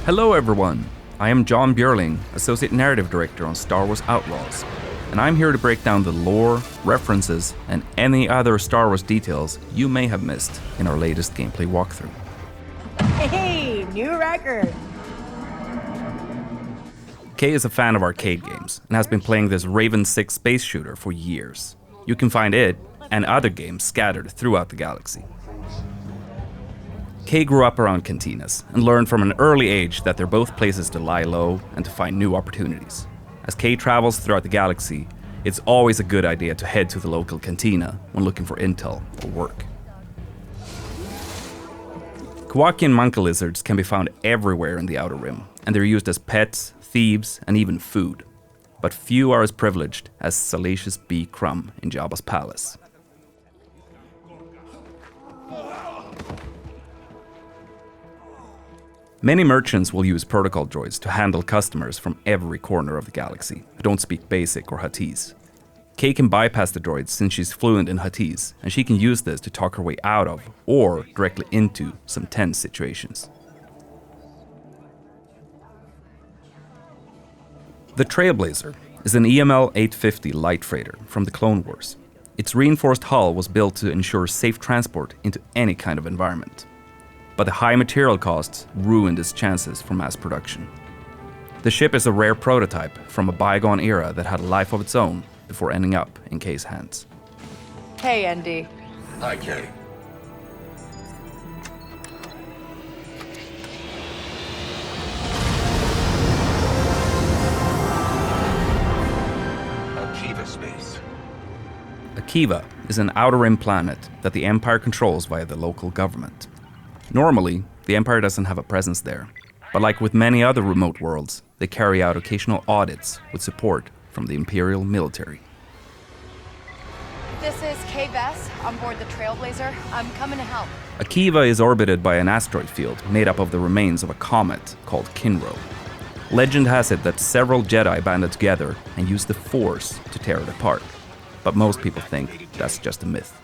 Hello everyone, I am John Björling, Associate Narrative Director on Star Wars Outlaws, and I'm here to break down the lore, references, and any other Star Wars details you may have missed in our latest gameplay walkthrough. Hey, new record! Kay is a fan of arcade games and has been playing this Raven 6 space shooter for years. You can find it and other games scattered throughout the galaxy. Kay grew up around cantinas and learned from an early age that they're both places to lie low and to find new opportunities. As Kay travels throughout the galaxy, it's always a good idea to head to the local cantina when looking for intel or work. Kowakian monka lizards can be found everywhere in the Outer Rim, and they're used as pets, thieves, and even food. But few are as privileged as Salacious B. Crumb in Jabba's palace. Many merchants will use protocol droids to handle customers from every corner of the galaxy who don't speak Basic or Huttese. Kay can bypass the droids since she's fluent in Huttese, and she can use this to talk her way out of, or directly into, some tense situations. The Trailblazer is an EML 850 light freighter from the Clone Wars. Its reinforced hull was built to ensure safe transport into any kind of environment. But the high material costs ruined its chances for mass production. The ship is a rare prototype from a bygone era that had a life of its own before ending up in Kay's hands. Hey, Andy. Hi, Kay. Akiva space. Akiva is an Outer Rim planet that the Empire controls via the local government. Normally, the Empire doesn't have a presence there, but like with many other remote worlds, they carry out occasional audits with support from the Imperial military. This is Kay Vess on board the Trailblazer. I'm coming to help. Akiva is orbited by an asteroid field made up of the remains of a comet called Kinro. Legend has it that several Jedi banded together and used the Force to tear it apart, but most people think that's just a myth.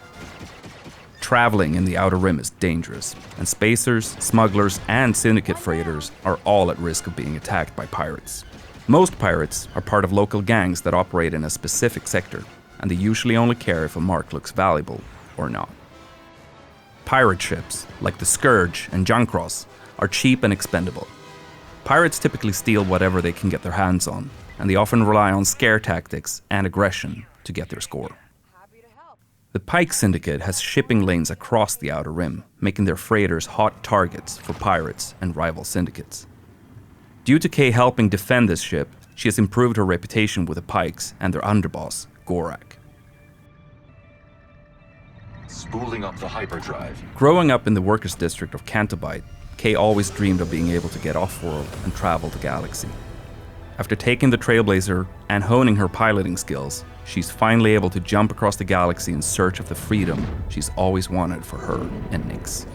Traveling in the Outer Rim is dangerous, and spacers, smugglers, and syndicate freighters are all at risk of being attacked by pirates. Most pirates are part of local gangs that operate in a specific sector, and they usually only care if a mark looks valuable or not. Pirate ships, like the Scourge and Junkross, are cheap and expendable. Pirates typically steal whatever they can get their hands on, and they often rely on scare tactics and aggression to get their score. The Pike Syndicate has shipping lanes across the Outer Rim, making their freighters hot targets for pirates and rival syndicates. Due to Kay helping defend this ship, she has improved her reputation with the Pikes and their underboss, Gorak. Spooling up the hyperdrive. Growing up in the workers' district of Cantobite, Kay always dreamed of being able to get off-world and travel the galaxy. After taking the Trailblazer and honing her piloting skills, she's finally able to jump across the galaxy in search of the freedom she's always wanted for her and Nix.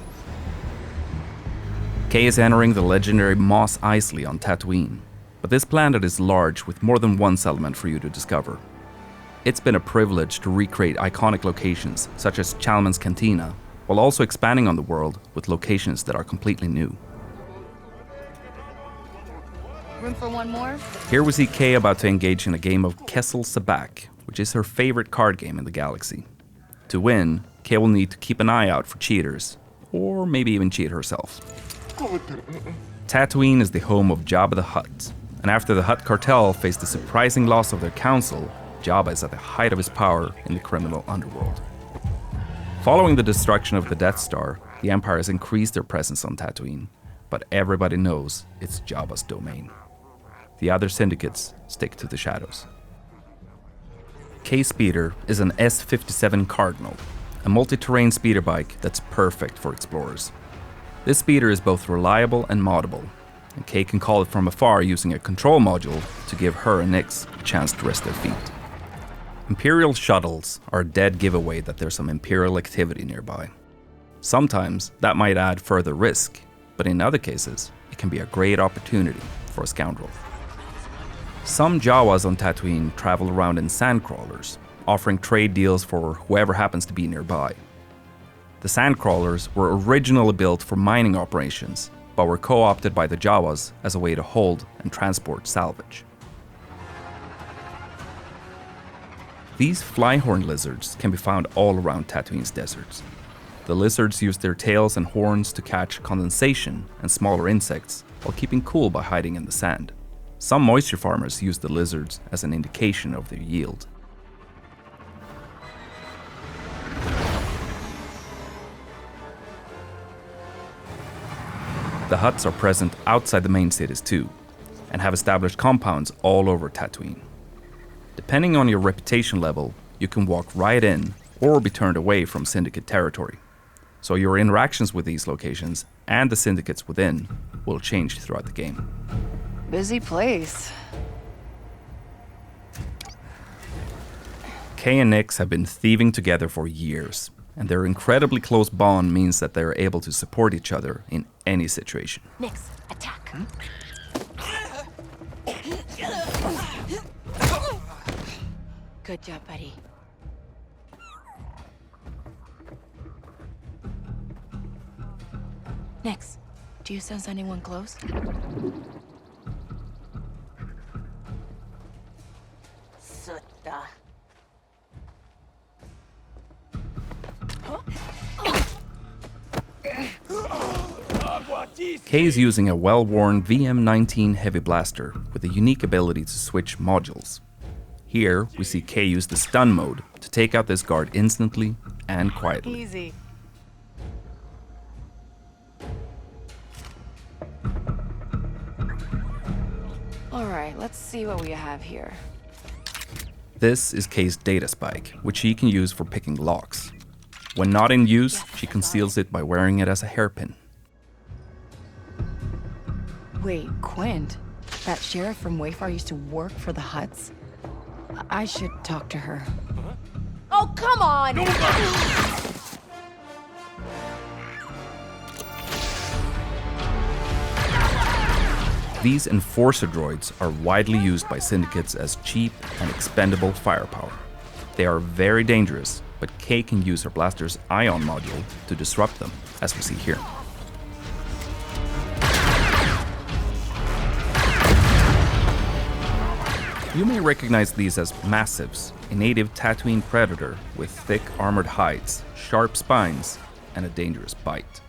Kay is entering the legendary Mos Eisley on Tatooine, but this planet is large with more than one settlement for you to discover. It's been a privilege to recreate iconic locations such as Chalmun's Cantina, while also expanding on the world with locations that are completely new. Room for one more? Here we see Kay about to engage in a game of Kessel Sabak, which is her favorite card game in the galaxy. To win, Kay will need to keep an eye out for cheaters, or maybe even cheat herself. Tatooine is the home of Jabba the Hutt, and after the Hutt cartel faced the surprising loss of their council, Jabba is at the height of his power in the criminal underworld. Following the destruction of the Death Star, the Empire has increased their presence on Tatooine, but everybody knows it's Jabba's domain. The other syndicates stick to the shadows. K-Speeder is an S57 Cardinal, a multi-terrain speeder bike that's perfect for explorers. This speeder is both reliable and moddable, and Kay can call it from afar using a control module to give her and Nix a chance to rest their feet. Imperial shuttles are a dead giveaway that there's some Imperial activity nearby. Sometimes that might add further risk, but in other cases, it can be a great opportunity for a scoundrel. Some Jawas on Tatooine travel around in sandcrawlers, offering trade deals for whoever happens to be nearby. The sandcrawlers were originally built for mining operations, but were co-opted by the Jawas as a way to hold and transport salvage. These flyhorn lizards can be found all around Tatooine's deserts. The lizards use their tails and horns to catch condensation and smaller insects while keeping cool by hiding in the sand. Some moisture farmers use the lizards as an indication of their yield. The huts are present outside the main cities too, and have established compounds all over Tatooine. Depending on your reputation level, you can walk right in or be turned away from Syndicate territory. So your interactions with these locations and the syndicates within will change throughout the game. Busy place. Kay and Nix have been thieving together for years, and their incredibly close bond means that they are able to support each other in any situation. Nix, attack. Good job, buddy. Nix, do you sense anyone close? Sutta. Kay is using a well-worn VM-19 heavy blaster with a unique ability to switch modules. Here, we see Kay use the stun mode to take out this guard instantly and quietly. Easy. Alright, let's see what we have here. This is Kay's data spike, which she can use for picking locks. When not in use, she conceals it by wearing it as a hairpin. Wait, Quint? That sheriff from Wayfar used to work for the Huts? I should talk to her. Oh, come on! These enforcer droids are widely used by syndicates as cheap and expendable firepower. They are very dangerous, but Kay can use her blaster's ion module to disrupt them, as we see here. You may recognize these as massives, a native Tatooine predator with thick armored hides, sharp spines, and a dangerous bite.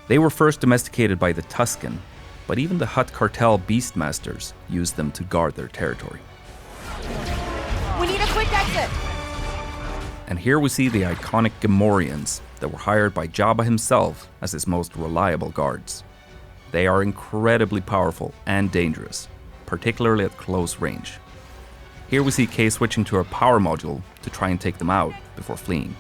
They were first domesticated by the Tusken, but even the Hutt cartel beastmasters used them to guard their territory. We need a quick exit! And here we see the iconic Gamorreans that were hired by Jabba himself as his most reliable guards. They are incredibly powerful and dangerous, particularly at close range. Here we see Kay switching to her power module to try and take them out before fleeing.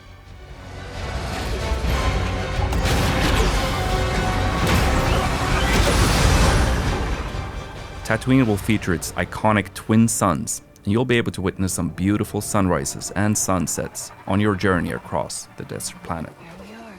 Tatooine will feature its iconic twin suns, and you'll be able to witness some beautiful sunrises and sunsets on your journey across the desert planet. There we are.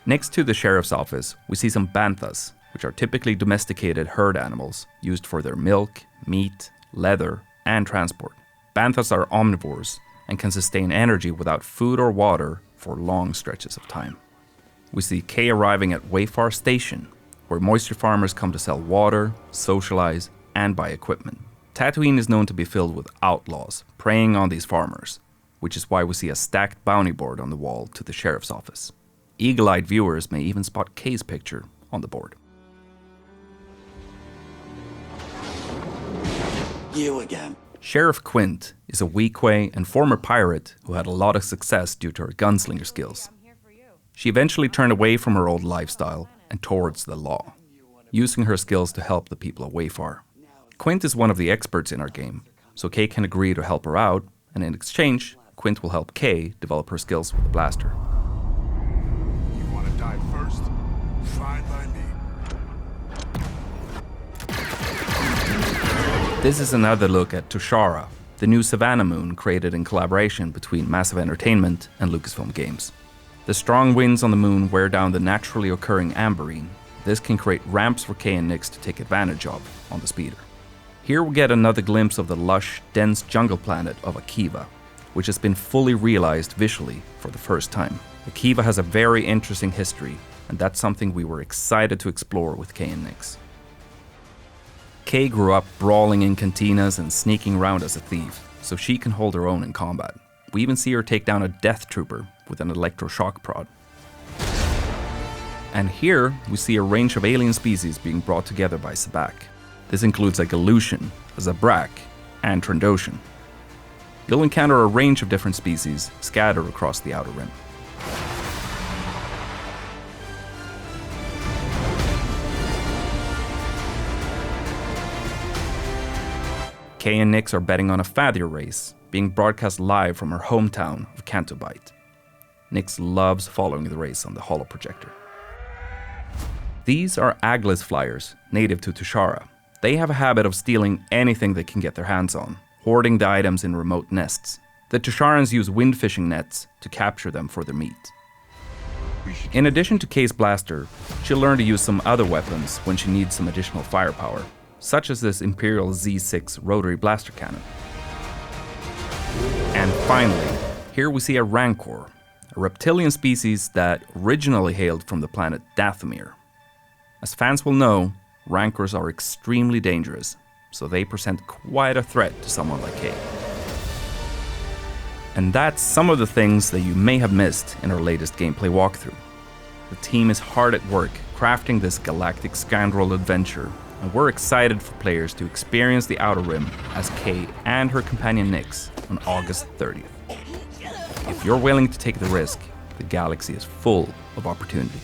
Next to the sheriff's office, we see some banthas, which are typically domesticated herd animals used for their milk, meat, leather, and transport. Banthas are omnivores and can sustain energy without food or water for long stretches of time. We see Kay arriving at Wayfar Station, where moisture farmers come to sell water, socialize, and buy equipment. Tatooine is known to be filled with outlaws preying on these farmers, which is why we see a stacked bounty board on the wall to the sheriff's office. Eagle-eyed viewers may even spot Kay's picture on the board. You again. Sheriff Quint is a Weequay and former pirate who had a lot of success due to her gunslinger skills. She eventually turned away from her old lifestyle and towards the law, using her skills to help the people of Wayfar. Quint is one of the experts in our game, so Kay can agree to help her out, and in exchange, Quint will help Kay develop her skills with the blaster. You want to die first? Fine by me. This is another look at Toshara, the new Savannah moon created in collaboration between Massive Entertainment and Lucasfilm Games. The strong winds on the moon wear down the naturally occurring amberine. This can create ramps for Kay and Nix to take advantage of on the speeder. Here we get another glimpse of the lush, dense jungle planet of Akiva, which has been fully realized visually for the first time. Akiva has a very interesting history and that's something we were excited to explore with Kay and Nyx. Kay grew up brawling in cantinas and sneaking around as a thief, so she can hold her own in combat. We even see her take down a death trooper with an electroshock prod. And here, we see a range of alien species being brought together by Sabak. This includes a Galushian, a Zabrak, and Trandoshan. You'll encounter a range of different species scattered across the Outer Rim. Kay and Nyx are betting on a Fathier race, being broadcast live from her hometown of Cantobite. Nyx loves following the race on the holoprojector. These are Aglis flyers, native to Tushara. They have a habit of stealing anything they can get their hands on, hoarding the items in remote nests. The Tusharans use wind fishing nets to capture them for their meat. In addition to Kay's blaster, she'll learn to use some other weapons when she needs some additional firepower, such as this Imperial Z6 rotary blaster cannon. And finally, here we see a Rancor, a reptilian species that originally hailed from the planet Dathomir. As fans will know, Rancors are extremely dangerous, so they present quite a threat to someone like Kay. And that's some of the things that you may have missed in our latest gameplay walkthrough. The team is hard at work crafting this galactic scoundrel adventure, and we're excited for players to experience the Outer Rim as Kay and her companion Nyx on August 30th. If you're willing to take the risk, the galaxy is full of opportunity.